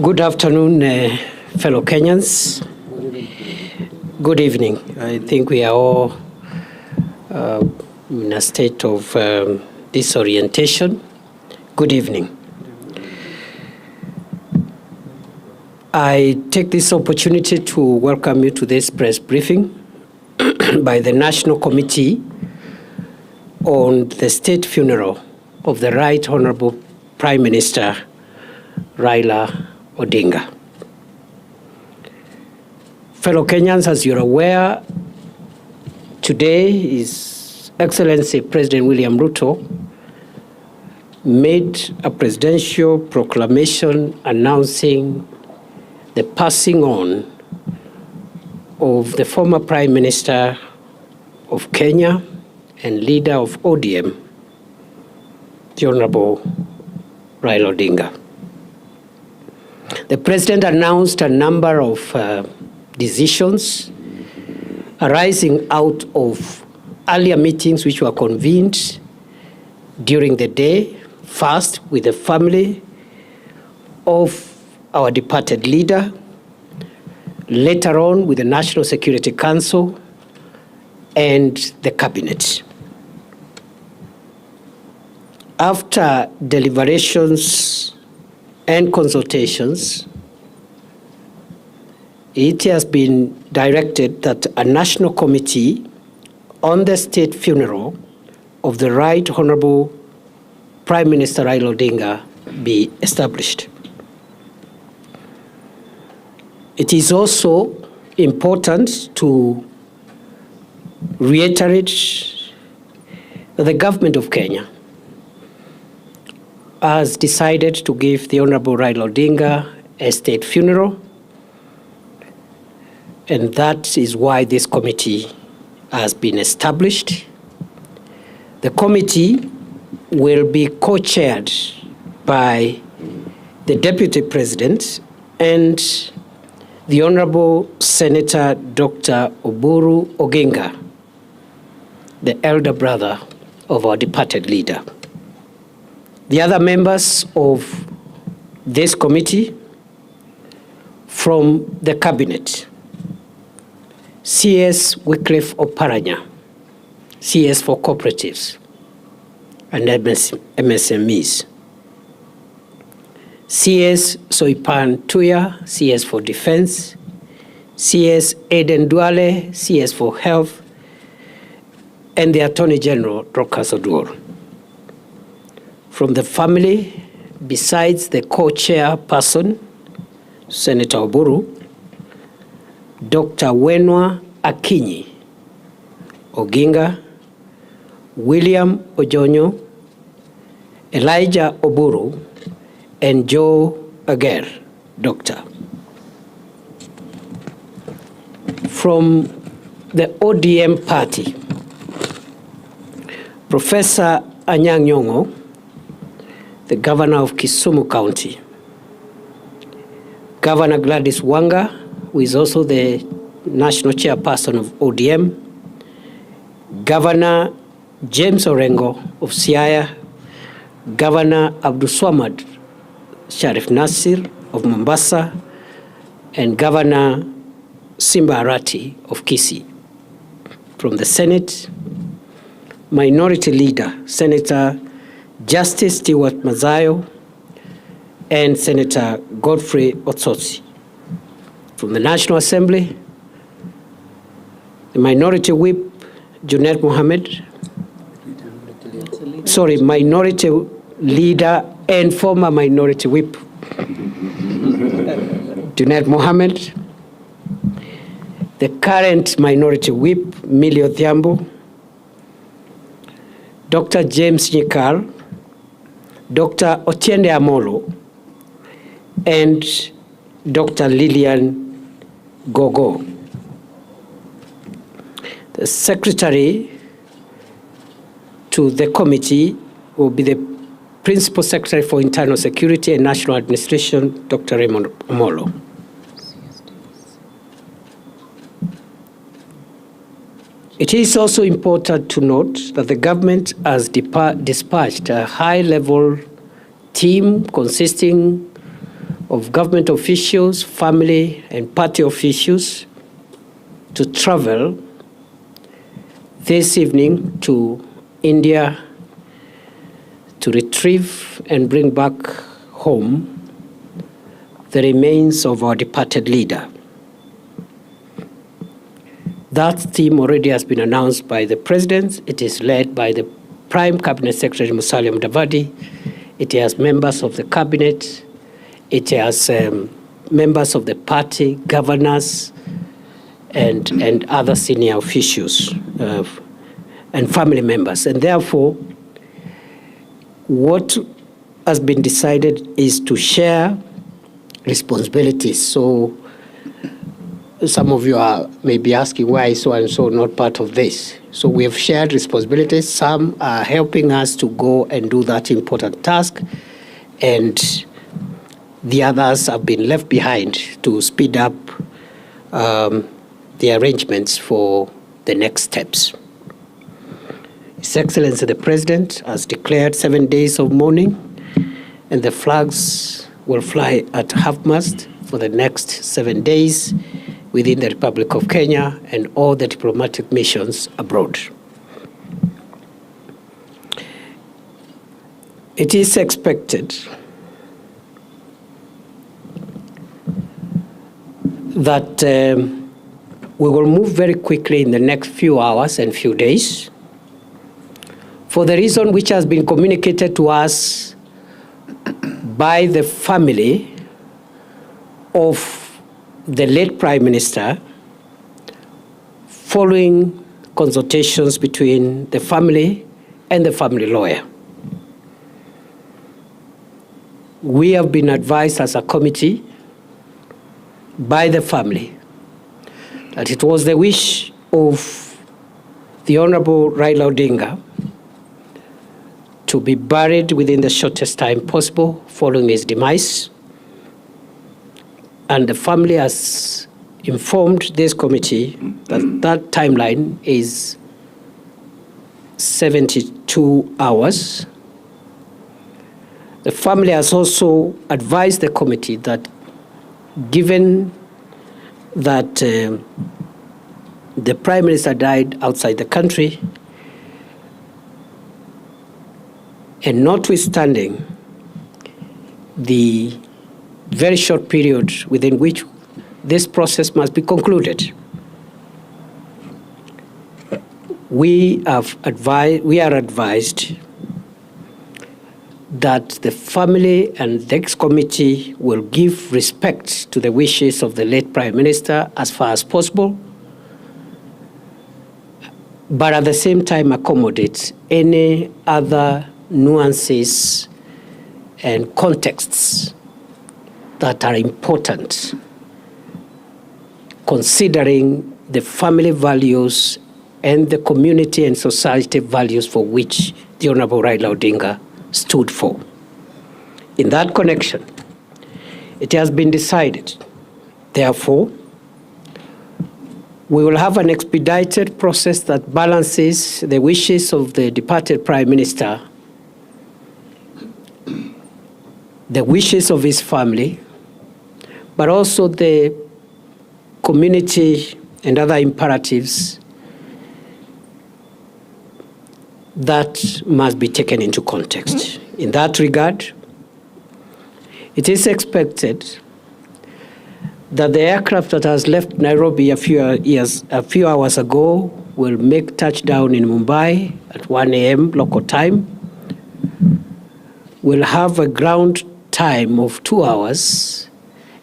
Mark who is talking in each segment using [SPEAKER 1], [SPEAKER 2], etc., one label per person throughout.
[SPEAKER 1] Good afternoon, fellow Kenyans. Good evening. I think we are all in a state of disorientation. Good evening. I take this opportunity to welcome you to this press briefing by the National Committee on the State Funeral of the Right Honorable Prime Minister Raila Odinga. Fellow Kenyans, as you're aware, today His Excellency President William Ruto made a presidential proclamation announcing the passing on of the former Prime Minister of Kenya and leader of ODM, the Honorable Raila Odinga. The President announced a number of decisions arising out of earlier meetings which were convened during the day, first with the family of our departed leader, later on with the National Security Council and the Cabinet. After deliberations and consultations, it has been directed that a national committee on the state funeral of the Right Honorable Prime Minister Raila Odinga be established. It is also important to reiterate that the government of Kenya has decided to give the Honorable Raila Odinga a state funeral, and that is why this committee has been established. The committee will be co-chaired by the Deputy President and the Honorable Senator Dr. Oburu Oginga, the elder brother of our departed leader. The other members of this committee from the Cabinet: CS Wycliffe Oparanya, CS for Cooperatives and MSMEs; CS Soipan Tuya, CS for Defense; CS Aden Duale, CS for Health; and the Attorney General, Dorcas Oduor. From the family, besides the co-chairperson, Senator Oburu, Dr. Wenwa Akinyi Oginga, William Ojonyo, Elijah Oburu, and Joe Ager, Doctor. From the ODM party, Professor Anyang' Nyong'o, the Governor of Kisumu County; Governor Gladys Wanga, who is also the National Chairperson of ODM; Governor James Orengo of Siaya; Governor Abdulswamad Sharif Nasir of Mombasa; and Governor Simba Arati of Kisii. From the Senate, Minority Leader Senator Justice Stewart Mazayo and Senator Godfrey Otsotsi. From the National Assembly, the Minority Whip Junet Mohammed, Minority Leader and former Minority Whip Junet Mohammed, the current Minority Whip Millie Odhiambo, Dr. James Nyikal, Dr. Otiende Amolo, and Dr. Lillian Gogo. The secretary to the committee will be the Principal Secretary for Internal Security and National Administration, Dr. Raymond Amolo. It is also important to note that the government has dispatched a high-level team consisting of government officials, family, and party officials to travel this evening to India to retrieve and bring back home the remains of our departed leader. That team already has been announced by the President. It is led by the Prime Cabinet Secretary Musalia Mudavadi. It has members of the Cabinet. It has members of the party, governors, and other senior officials and family members. And therefore, what has been decided is to share responsibilities. So some of you may be asking why is so and so not part of this. So we have shared responsibilities. Some are helping us to go and do that important task, and the others have been left behind to speed up the arrangements for the next steps. His Excellency the President has declared 7 days of mourning, and the flags will fly at half-mast for the next 7 days within the Republic of Kenya and all the diplomatic missions abroad. It is expected that we will move very quickly in the next few hours and few days for the reason which has been communicated to us by the family of the late Prime Minister following consultations between the family and the family lawyer. We have been advised as a committee by the family that it was the wish of the Honorable Raila Odinga to be buried within the shortest time possible following his demise. And the family has informed this committee that that timeline is 72 hours. The family has also advised the committee that given that the Prime Minister died outside the country, and notwithstanding the very short period within which this process must be concluded, we are advised that the family and the ex-committee will give respect to the wishes of the late Prime Minister as far as possible, but at the same time accommodate any other nuances and contexts that are important, considering the family values and the community and society values for which the Honorable Raila Odinga stood for. In that connection, it has been decided, therefore, we will have an expedited process that balances the wishes of the departed Prime Minister, the wishes of his family, but also the community and other imperatives that must be taken into context. In that regard, it is expected that the aircraft that has left Nairobi a few hours ago will make touchdown in Mumbai at 1 a.m. local time. Will have a ground time of 2 hours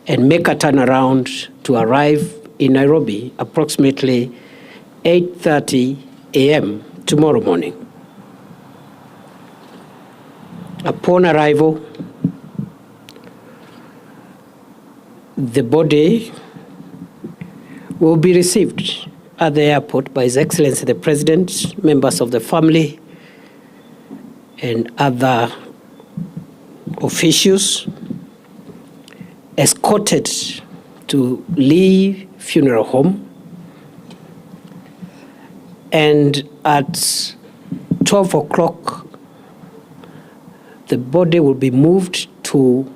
[SPEAKER 1] and make a turnaround to arrive in Nairobi approximately 8:30 a.m. tomorrow morning. Upon arrival, the body will be received at the airport by His Excellency the President, members of the family, and other officials, escorted to Lee Funeral Home, and at 12 o'clock, the body will be moved to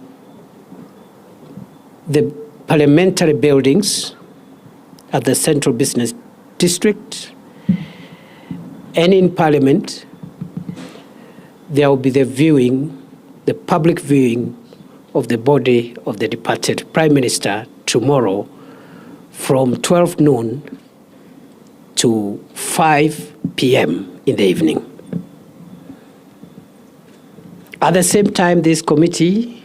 [SPEAKER 1] the parliamentary buildings at the Central Business District, and in Parliament, there will be the public viewing of the body of the departed Prime Minister tomorrow from 12 noon to 5 p.m. in the evening. At the same time, this committee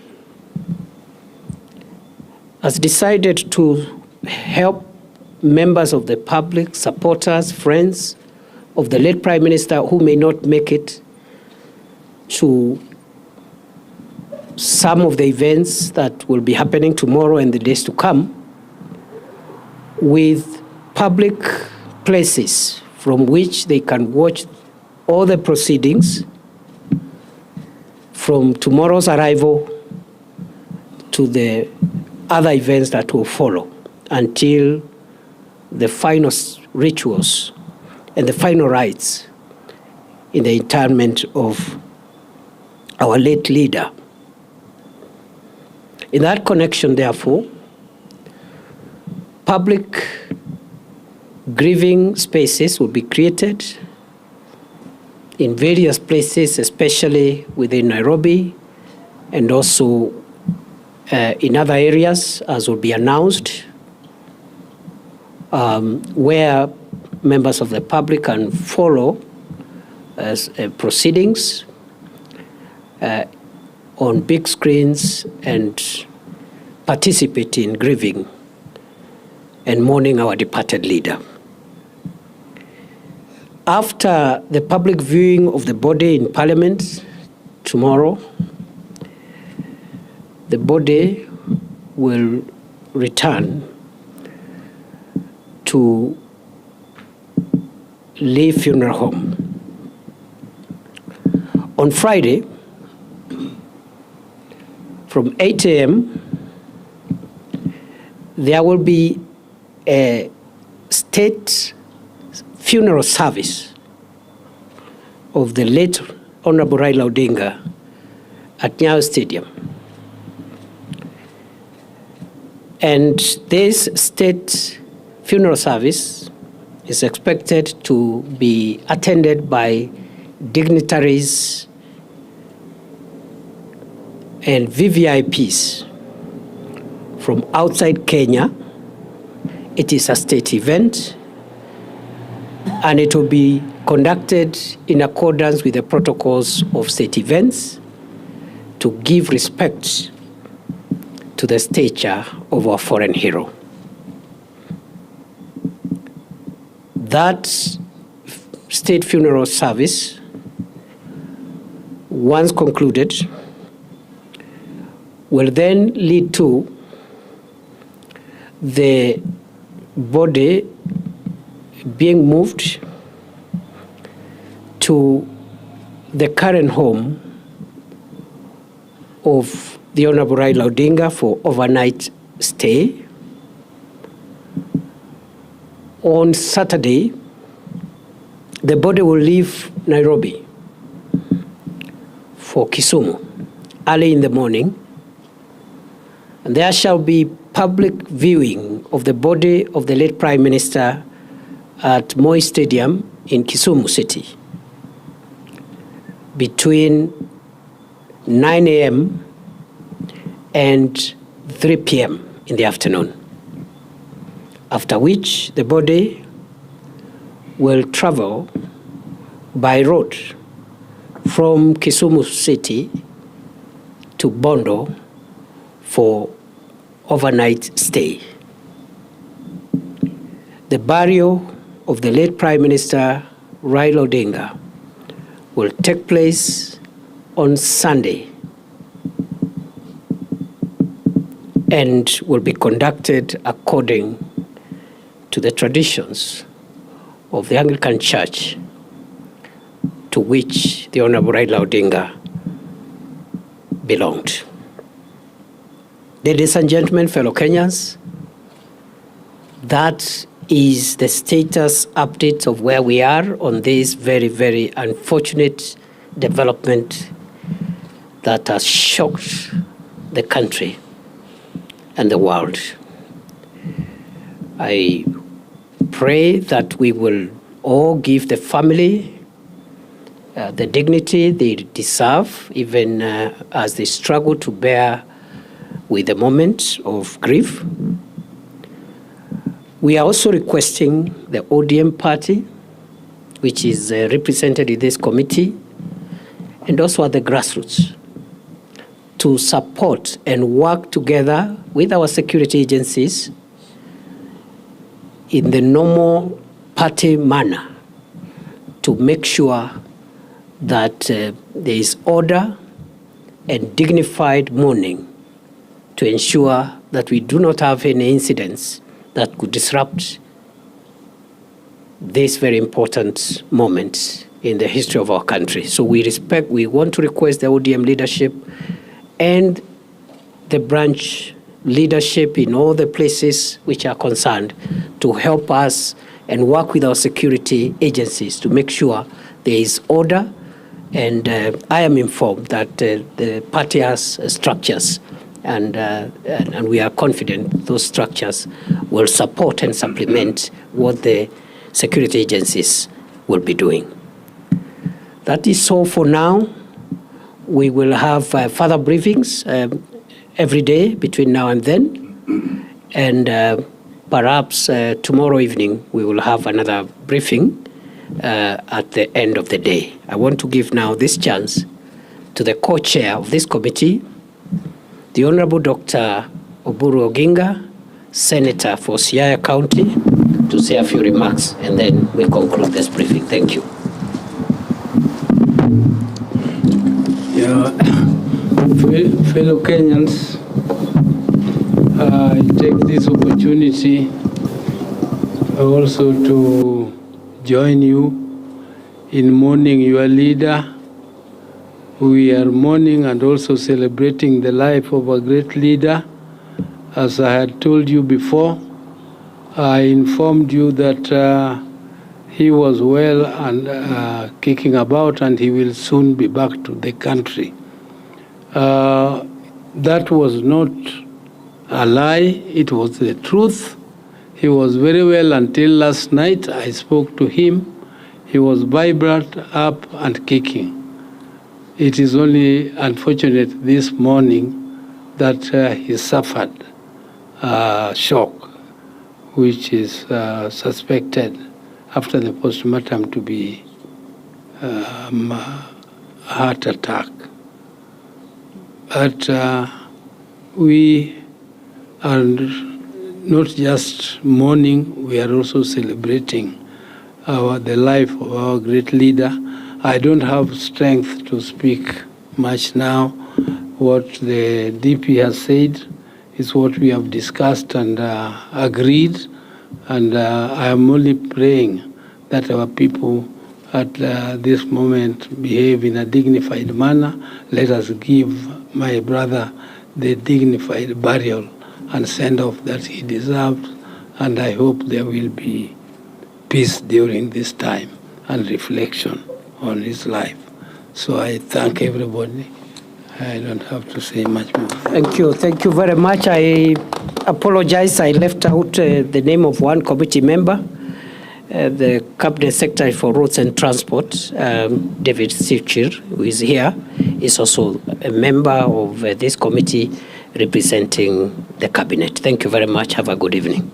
[SPEAKER 1] has decided to help members of the public, supporters, friends of the late Prime Minister who may not make it to some of the events that will be happening tomorrow and the days to come, with public places from which they can watch all the proceedings from tomorrow's arrival to the other events that will follow until the final rituals and the final rites in the interment of our late leader. In that connection, therefore, public grieving spaces will be created in various places, especially within Nairobi, and also in other areas, as will be announced, where members of the public can follow proceedings on big screens and participate in grieving and mourning our departed leader. After the public viewing of the body in Parliament tomorrow, the body will return to Lee Funeral Home. On Friday, from 8 a.m., there will be a state funeral service of the late Honorable Raila Odinga at Nyayo Stadium. And this state funeral service is expected to be attended by dignitaries and VVIPs from outside Kenya. It is a state event, and it will be conducted in accordance with the protocols of state events to give respect to the stature of our foreign hero. That state funeral service, once concluded, will then lead to the body being moved to the current home of the Honorable Raila Odinga for overnight stay. On Saturday, the body will leave Nairobi for Kisumu early in the morning, and there shall be public viewing of the body of the late Prime Minister at Moi Stadium in Kisumu City between 9 a.m. and 3 p.m. in the afternoon, after which the body will travel by road from Kisumu City to Bondo for overnight stay. The burial of the late Prime Minister Raila Odinga will take place on Sunday and will be conducted according to the traditions of the Anglican Church to which the Honorable Raila Odinga belonged. Ladies and gentlemen, fellow Kenyans, that is the status update of where we are on this very, very unfortunate development that has shocked the country and the world. I pray that we will all give the family the dignity they deserve, even as they struggle to bear with the moment of grief. We are also requesting the ODM party, which is represented in this committee, and also at the grassroots, to support and work together with our security agencies in the normal party manner to make sure that there is order and dignified mourning to ensure that we do not have any incidents that could disrupt this very important moment in the history of our country. So we want to request the ODM leadership and the branch leadership in all the places which are concerned to help us and work with our security agencies to make sure there is order. And I am informed that the party has structures, and we are confident those structures will support and supplement what the security agencies will be doing. That is all for now. We will have further briefings every day between now and then, and perhaps tomorrow evening we will have another briefing at the end of the day. I want to give now this chance to the co-chair of this committee, the Honorable Dr. Oburu Odinga, Senator for Siaya County, to say a few remarks, and then we conclude this briefing. Thank you.
[SPEAKER 2] Fellow Kenyans, I take this opportunity also to join you in mourning your leader. We are mourning and also celebrating the life of a great leader. As I had told you before, I informed you that he was well and kicking about, and he will soon be back to the country. That was not a lie, it was the truth. He was very well until last night. I spoke to him. He was vibrant, up and kicking. It is only unfortunate this morning that he suffered shock, which is suspected after the postmortem to be heart attack. But we are not just mourning, we are also celebrating the life of our great leader. I don't have strength to speak much now. What the DP has said is what we have discussed and agreed, and I am only praying that our people at this moment behave in a dignified manner. Let us give my brother the dignified burial and send off that he deserves, and I hope there will be peace during this time and reflection on his life. So I thank everybody. I don't have to say much more.
[SPEAKER 1] Thank you very much. I apologize, I left out the name of one committee member, the Cabinet Secretary for Roads and Transport, David Sichir, who is here, is also a member of this committee representing the Cabinet. Thank you very much. Have a good evening.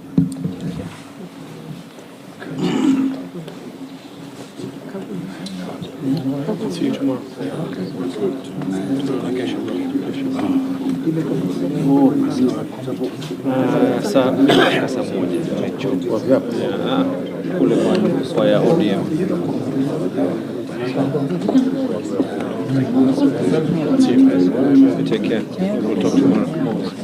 [SPEAKER 3] See you tomorrow. Kule ya ODM. Take care. We'll talk tomorrow.